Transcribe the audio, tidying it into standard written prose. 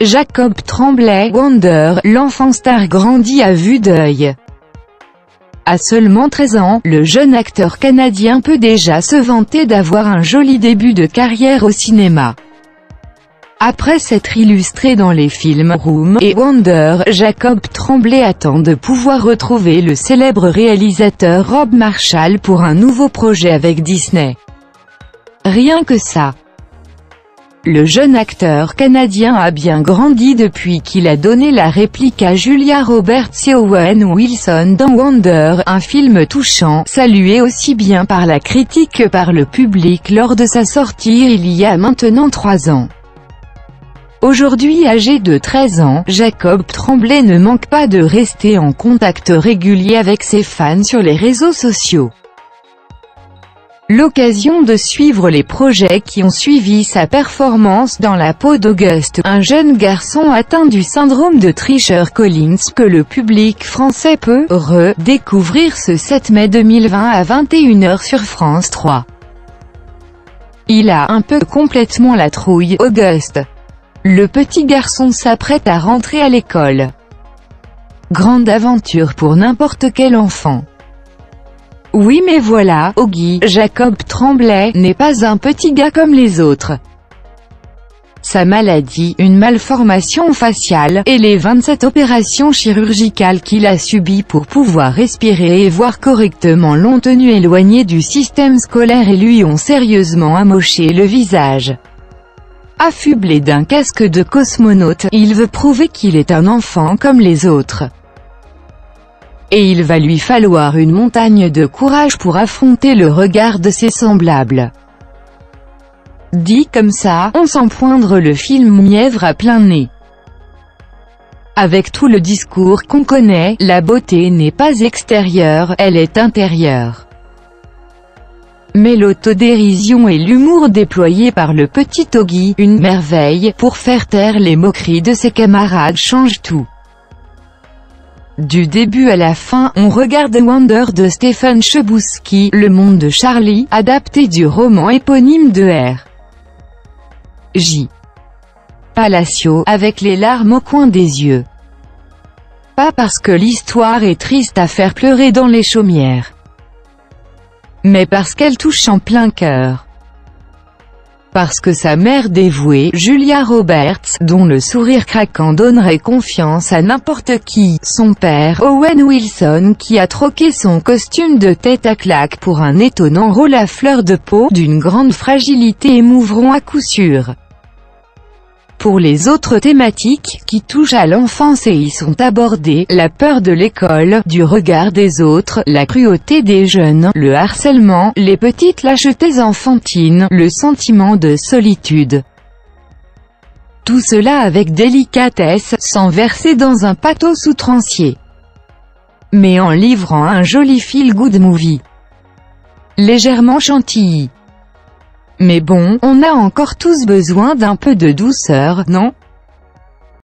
Jacob Tremblay, Wonder, l'enfant star grandit à vue d'œil. À seulement 13 ans, le jeune acteur canadien peut déjà se vanter d'avoir un joli début de carrière au cinéma. Après s'être illustré dans les films Room et Wonder, Jacob Tremblay attend de pouvoir retrouver le célèbre réalisateur Rob Marshall pour un nouveau projet avec Disney. Rien que ça. Le jeune acteur canadien a bien grandi depuis qu'il a donné la réplique à Julia Roberts et Owen Wilson dans Wonder, un film touchant, salué aussi bien par la critique que par le public lors de sa sortie il y a maintenant 3 ans. Aujourd'hui âgé de 13 ans, Jacob Tremblay ne manque pas de rester en contact régulier avec ses fans sur les réseaux sociaux. L'occasion de suivre les projets qui ont suivi sa performance dans la peau d'Auguste, un jeune garçon atteint du syndrome de Treacher-Collins que le public français peut redécouvrir ce 7 mai 2020 à 21 h sur France 3. Il a un peu complètement la trouille, Auguste. Le petit garçon s'apprête à rentrer à l'école. Grande aventure pour n'importe quel enfant. Oui mais voilà, Augie, Jacob Tremblay, n'est pas un petit gars comme les autres. Sa maladie, une malformation faciale, et les 27 opérations chirurgicales qu'il a subies pour pouvoir respirer et voir correctement l'ont tenu éloigné du système scolaire et lui ont sérieusement amoché le visage. Affublé d'un casque de cosmonaute, il veut prouver qu'il est un enfant comme les autres. Et il va lui falloir une montagne de courage pour affronter le regard de ses semblables. Dit comme ça, on sent poindre le film mièvre à plein nez. Avec tout le discours qu'on connaît, la beauté n'est pas extérieure, elle est intérieure. Mais l'autodérision et l'humour déployés par le petit Augie, une merveille, pour faire taire les moqueries de ses camarades changent tout. Du début à la fin, on regarde Wonder de Stephen Chbosky, Le monde de Charlie, adapté du roman éponyme de R.J. Palacio, avec les larmes au coin des yeux. Pas parce que l'histoire est triste à faire pleurer dans les chaumières, mais parce qu'elle touche en plein cœur. Parce que sa mère dévouée, Julia Roberts, dont le sourire craquant donnerait confiance à n'importe qui, son père, Owen Wilson qui a troqué son costume de tête à claque pour un étonnant rôle à fleur de peau, d'une grande fragilité émouveront à coup sûr. Pour les autres thématiques, qui touchent à l'enfance et y sont abordées, la peur de l'école, du regard des autres, la cruauté des jeunes, le harcèlement, les petites lâchetés enfantines, le sentiment de solitude. Tout cela avec délicatesse, sans verser dans un pathos outrancier, mais en livrant un joli feel-good movie. Légèrement chantilly. Mais bon, on a encore tous besoin d'un peu de douceur, non ?